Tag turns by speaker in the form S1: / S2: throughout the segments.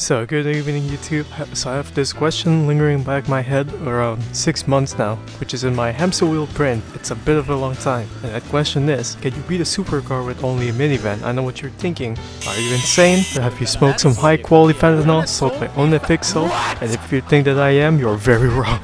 S1: So, good evening YouTube. So I have this question lingering back my head around 6 months now, which is in my hamster wheel brain. It's a bit of a long time. And that question is, can you beat a supercar with only a minivan? I know what you're thinking. Are you insane? Or have you smoked some high quality fentanyl, sold my own pixel? And if you think that I am, you're very wrong.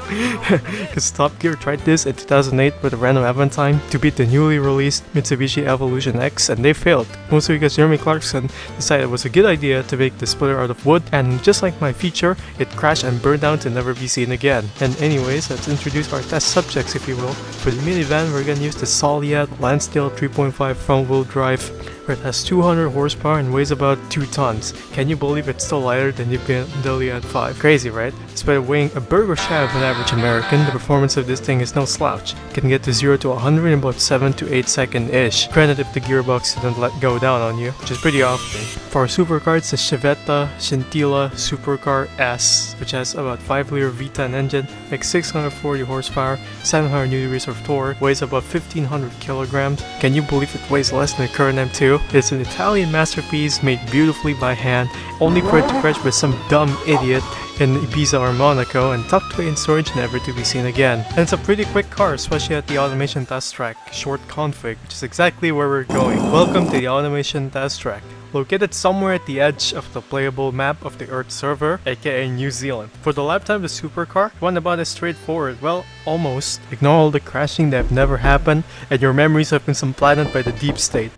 S1: Because Top Gear tried this in 2008 with a random event time to beat the newly released Mitsubishi Evolution X, and they failed. Mostly because Jeremy Clarkson decided it was a good idea to make the splitter out of wood, and just like my feature, it crashed and burned down to never be seen again. And anyways, let's introduce our test subjects, if you will. For the minivan, we're gonna use the Soliad Lansdale 3.5 front-wheel drive, where it has 200 horsepower and weighs about 2 tons. Can you believe it's still lighter than the Iliad 5? Crazy, right? Despite weighing a burger shy of an average American, the performance of this thing is no slouch. It can get to 0 to 100 in about 7 to 8 seconds-ish. Granted, if the gearbox didn't let go down on you, which is pretty often. For our supercar, it's the Chevetta Scintilla Supercar S, which has about 5-liter V10 engine, makes 640 horsepower, 700 Nm of torque, weighs about 1500 kilograms. Can you believe it weighs less than the current M2? It's an Italian masterpiece made beautifully by hand, only for it to crash with some dumb idiot in Ibiza or Monaco and tucked away in storage never to be seen again. And it's a pretty quick car, especially at the automation test track, short config, which is exactly where we're going. Welcome to the automation test track, located somewhere at the edge of the playable map of the Earth server, aka New Zealand. For the lap time of the supercar, one about as straightforward, well, almost. Ignore all the crashing that have never happened, and your memories have been supplanted by the deep state.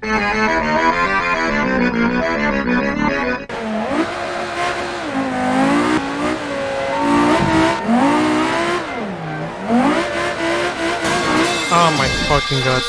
S1: Oh my fucking god.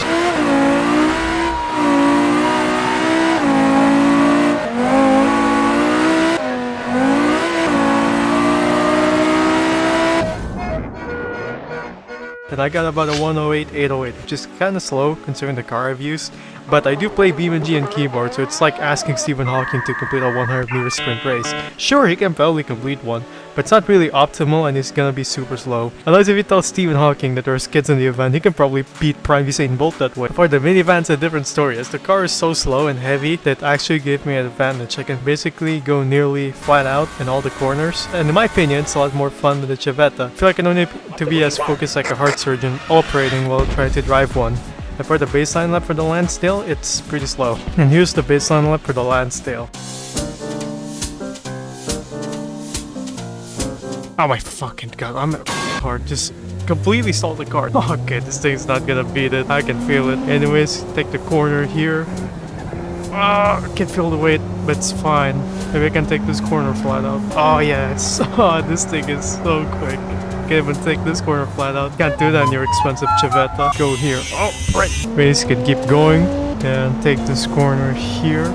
S1: And I got about a 108/808, which is kinda slow considering the car I've used. But I do play BeamNG and keyboard, so it's like asking Stephen Hawking to complete a 100-meter sprint race. Sure, he can probably complete one, but it's not really optimal and it's gonna be super slow. Unless if you tell Stephen Hawking that there's kids in the event, he can probably beat Prime Usain Bolt that way. For the minivan, it's a different story, as the car is so slow and heavy that actually gave me an advantage. I can basically go nearly flat out in all the corners, and in my opinion, it's a lot more fun than the Chevetta. I feel like I don't need to be as focused like a heart surgeon operating while trying to drive one. And for the baseline lap for the Lansdale, it's pretty slow. And here's the baseline lap for the Lansdale. Oh my fucking god, I'm hard. Just completely stalled the car. Okay, this thing's not gonna beat it. I can feel it. Anyways, take the corner here. I can't feel the weight, but it's fine. Maybe I can take this corner flat out. Oh yes. Oh, this thing is so quick. Can't even take this corner flat out. Can't do that in your expensive Chevetta. Go here. Oh, right. Basically, keep going and take this corner here.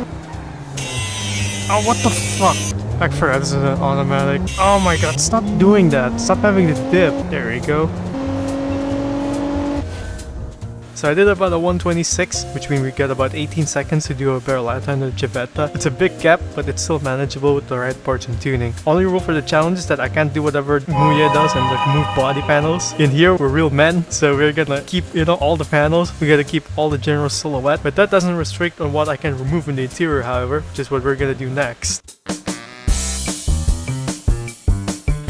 S1: Oh, what the fuck? I forgot this is an automatic. Oh my god, stop doing that. Stop having the dip. There you go. So I did about a 126, which means we get about 18 seconds to do a better lap time than the Chevetta. It's a big gap, but it's still manageable with the right parts and tuning. Only rule for the challenge is that I can't do whatever Muye does and like move body panels. In here, we're real men, so we're gonna keep, all the panels. We gotta keep all the general silhouette, but that doesn't restrict on what I can remove in the interior, however, which is what we're gonna do next.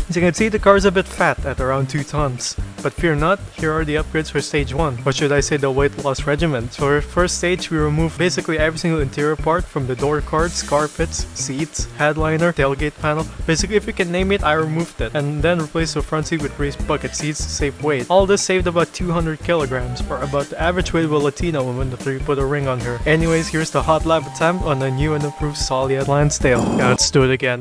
S1: As you can see, the car is a bit fat at around 2 tons. But fear not, here are the upgrades for stage 1. Or should I say the weight loss regimen. So for first stage, we remove basically every single interior part from the door cards, carpets, seats, headliner, tailgate panel. Basically, if you can name it, I removed it. And then replaced the front seat with raised bucket seats to save weight. All this saved about 200 kilograms, or about the average weight of a Latino woman after you put a ring on her. Anyways, here's the hot lap attempt on the new and improved Soliad Lansdale. Yeah, let's do it again.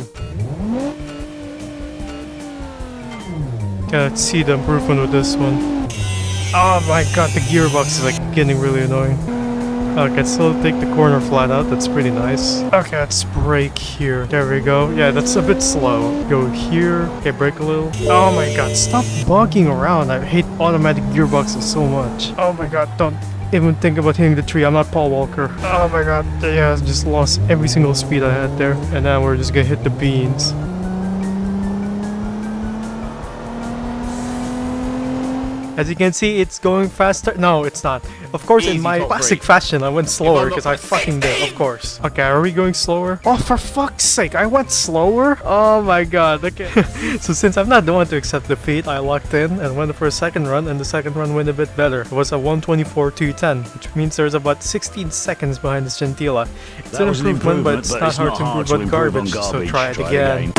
S1: Let's see the improvement with this one. Oh my god, the gearbox is like getting really annoying. Okay, still take the corner flat out, that's pretty nice. Okay, let's brake here. There we go. Yeah, that's a bit slow. Go here. Okay, brake a little. Oh my god, stop bogging around. I hate automatic gearboxes so much. Oh my god, don't even think about hitting the tree. I'm not Paul Walker. Oh my god, yeah, I just lost every single speed I had there. And now we're just gonna hit the beans. As you can see, it's going faster. No, it's not. Of course, in my classic fashion, I went slower because I fucking did, of course. Okay, are we going slower? Oh, for fuck's sake, I went slower? Oh my god, okay. So since I'm not the one to accept defeat, I locked in and went for a second run, and the second run went a bit better. It was a 1:24.210, which means there's about 16 seconds behind this Gentila. It's an improvement, but it's not hard to improve on garbage, so try it again.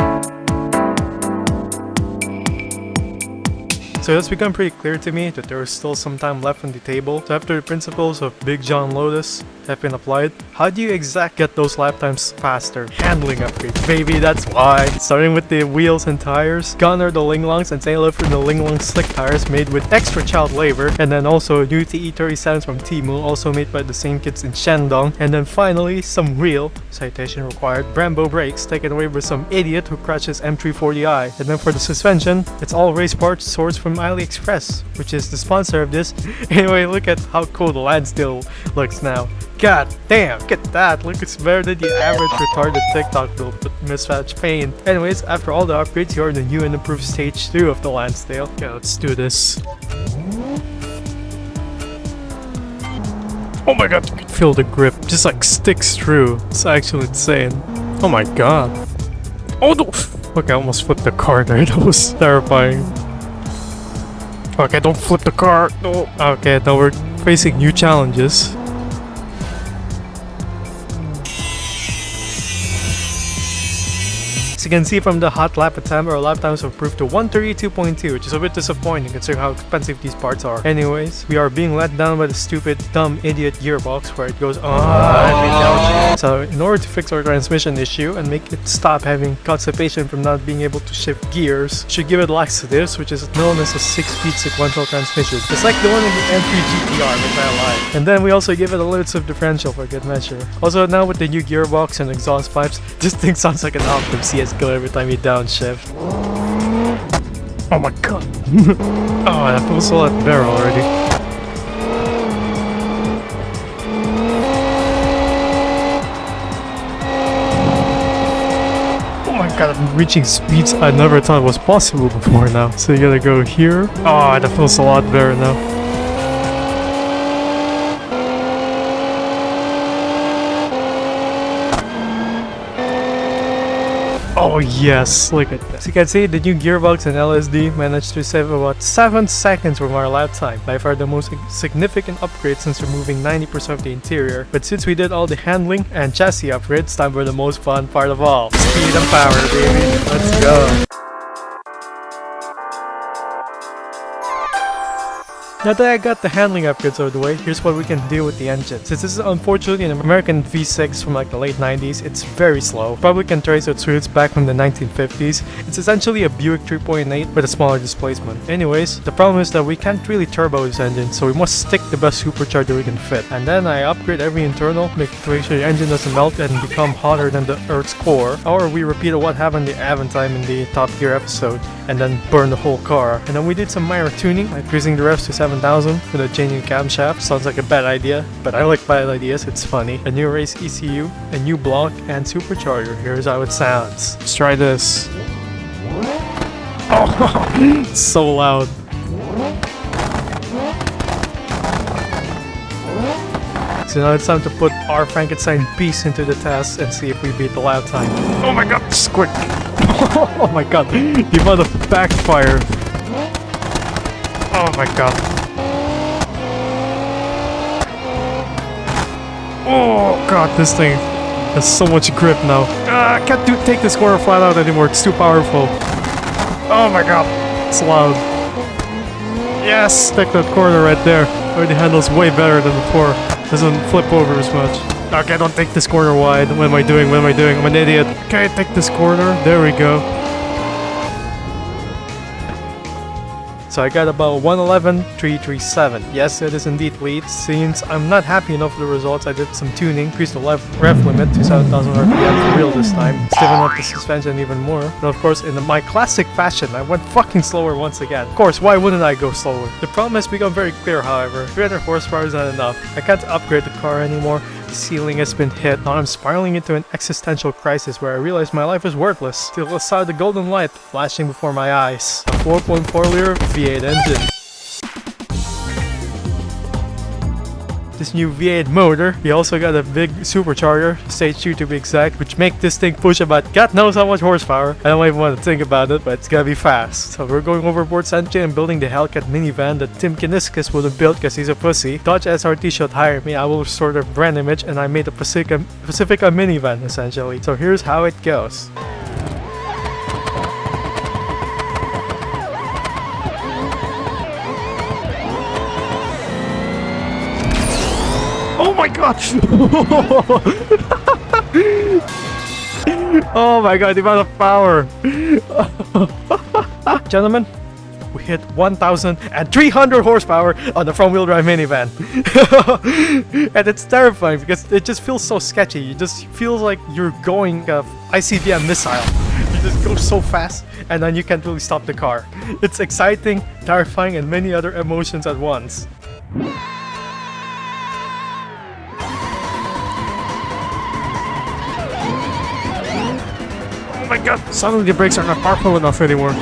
S1: So it's become pretty clear to me that there is still some time left on the table. So after the principles of Big John Lotus have been applied, how do you exactly get those lap times faster? Handling upgrades, baby, that's why. Starting with the wheels and tires, gone are the Linglongs, and say hello for the Linglong slick tires made with extra child labor. And then also new TE37s from Temu, also made by the same kids in Shandong. And then finally, some real, citation required, Brembo brakes taken away by some idiot who crashes M340i. And then for the suspension, it's all race parts sourced from AliExpress, which is the sponsor of this. Anyway, look at how cool the Lansdale looks now. God damn, look at that. Look, it's better than the average retarded TikTok build with mismatched paint. Anyways, after all the upgrades, you are in the new and improved stage 2 of the Lansdale. Okay, let's do this. Oh my god, you can feel the grip. Just like sticks through. It's actually insane. Oh my god. Oh no! Okay, I almost flipped the car there. That was terrifying. Okay, don't flip the car. No. Okay, now we're facing new challenges. As you can see from the hot lap attempt, our lap times have improved to 1:32.2, which is a bit disappointing considering how expensive these parts are. Anyways, we are being let down by the stupid, dumb, idiot gearbox where it goes on. So in order to fix our transmission issue and make it stop having constipation from not being able to shift gears, we should give it laxatives, which is known as a 6-speed sequential transmission. It's like the one in the M3 GTR, which I like. And then we also give it a limits of differential for good measure. Also now with the new gearbox and exhaust pipes, this thing sounds like an Optum CS killer every time you downshift. Oh my god. Oh, that feels a lot better already. Oh my god, I'm reaching speeds I never thought was possible before now. So you gotta go here. Oh, that feels a lot better now. Oh yes, look at this. You can see the new gearbox and LSD managed to save about 7 seconds from our lap time. By far the most significant upgrade since removing 90% of the interior. But since we did all the handling and chassis upgrades, time for the most fun part of all. Speed and power, baby. Let's go. Now that I got the handling upgrades out of the way, here's what we can do with the engine. Since this is unfortunately an American V6 from like the late 90s, it's very slow. Probably can trace its roots back from the 1950s. It's essentially a Buick 3.8 with a smaller displacement. Anyways, the problem is that we can't really turbo this engine, so we must stick the best supercharger we can fit. And then I upgrade every internal, make sure the engine doesn't melt and become hotter than the Earth's core. Or we repeat what happened the Aventime in the Top Gear episode, and then burn the whole car. And then we did some minor tuning, like increasing the revs to 7,000 with a genuine camshaft. Sounds like a bad idea, but I like bad ideas, it's funny. A new race ECU, a new block, and supercharger. Here's how it sounds. Let's try this. Oh, it's so loud. So now it's time to put our Frankenstein beast into the test and see if we beat the lap time. Oh my god, squirt! Oh my god, the amount of backfire. Oh my god. Oh god, this thing has so much grip now. I can't take this corner flat out anymore, it's too powerful. Oh my god, it's loud. Yes, take that corner right there. Already handles way better than before. Doesn't flip over as much. Okay, don't take this corner wide. What am I doing? What am I doing? I'm an idiot. Okay, take this corner. There we go. So I got about 111.337. Yes, it is indeed lead. Since I'm not happy enough with the results, I did some tuning, increased the rev limit to 7,000 RPM for real this time, stiffen up the suspension even more. And of course, in my classic fashion, I went fucking slower once again. Of course, why wouldn't I go slower? The problem has become very clear, however. 300 horsepower is not enough. I can't upgrade the car anymore. The ceiling has been hit. Now I'm spiraling into an existential crisis where I realize my life is worthless. Till I saw the golden light flashing before my eyes. A 4.4 liter V8 engine. this new V8 motor. We also got a big supercharger, stage 2 to be exact, which make this thing push about God knows how much horsepower. I don't even want to think about it, but it's gonna be fast. So we're going overboard engine and building the Hellcat minivan that Tim Kiniskis would have built because he's a pussy. Dodge SRT should hire me. I will restore their brand image, and I made a Pacifica minivan essentially. So here's how it goes. Oh my god! Oh my god, the amount of power! Gentlemen, we hit 1,300 horsepower on the front wheel drive minivan. And it's terrifying because it just feels so sketchy. It just feels like you're going ICBM missile. You just go so fast and then you can't really stop the car. It's exciting, terrifying, and many other emotions at once. Oh my god, suddenly the brakes are not powerful enough anymore.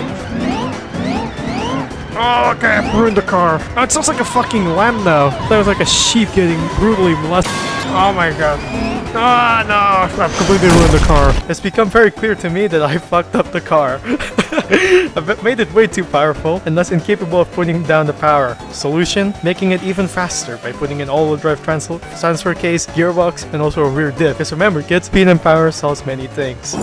S1: Oh, okay, I've ruined the car. Oh, it sounds like a fucking lamb now. That was like a sheep getting brutally molested. Oh my god. Oh no, I've completely ruined the car. It's become very clear to me that I fucked up the car. I've made it way too powerful and thus incapable of putting down the power. Solution? Making it even faster by putting an all-wheel drive transfer case, gearbox, and also a rear diff. Because remember kids, speed and power sells many things.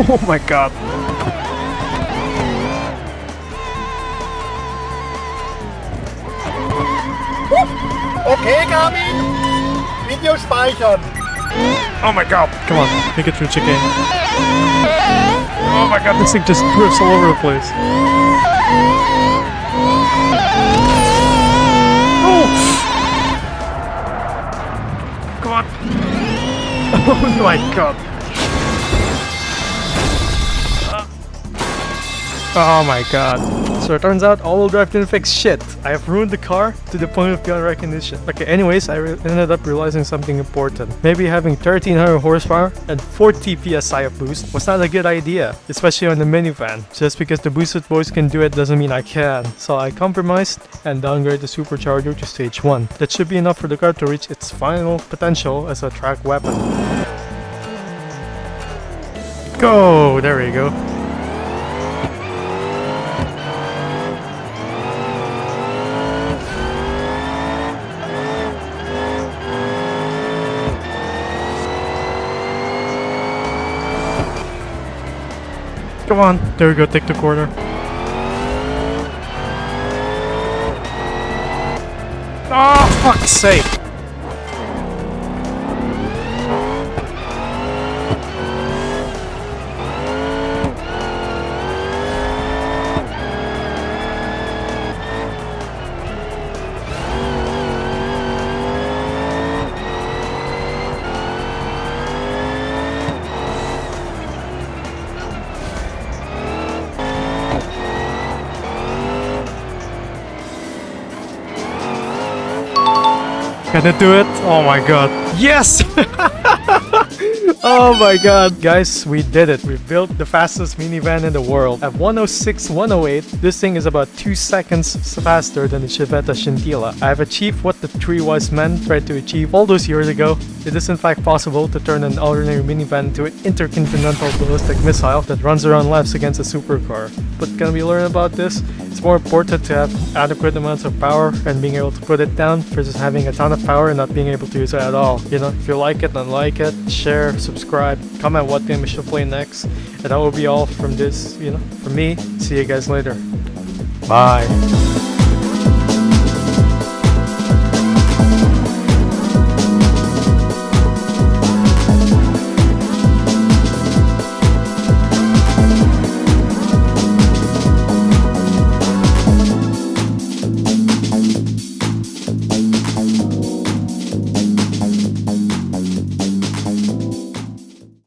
S1: Oh my god.
S2: Okay, Garmin. Video speichern.
S1: Oh my god. Come on, make it through chicken. Oh my god, this thing just drifts all over the place. Oh! Come on. Oh my god. Oh my god. So it turns out all-wheel drive didn't fix shit. I have ruined the car to the point of beyond recognition. Okay, anyways, I ended up realizing something important. Maybe having 1,300 horsepower and 40 PSI of boost was not a good idea, especially on the minivan. Just because the boosted boys can do it doesn't mean I can. So I compromised and downgraded the supercharger to stage 1. That should be enough for the car to reach its final potential as a track weapon. Go! There we go. Come on, there we go, take the corner. Oh, fuck's sake! Can it do it? Oh my god. Yes! Oh my god. Guys, we did it. We built the fastest minivan in the world. At 106, 108, this thing is about 2 seconds faster than the Chevette Scintilla. I have achieved what the three wise men tried to achieve all those years ago. It is in fact possible to turn an ordinary minivan into an intercontinental ballistic missile that runs around laps against a supercar. But can we learn about this? It's more important to have adequate amounts of power and being able to put it down versus having a ton of power and not being able to use it at all. You know, if you like it, then like it, share, subscribe, comment what game I should play next. And that will be all from this, from me. See you guys later. Bye.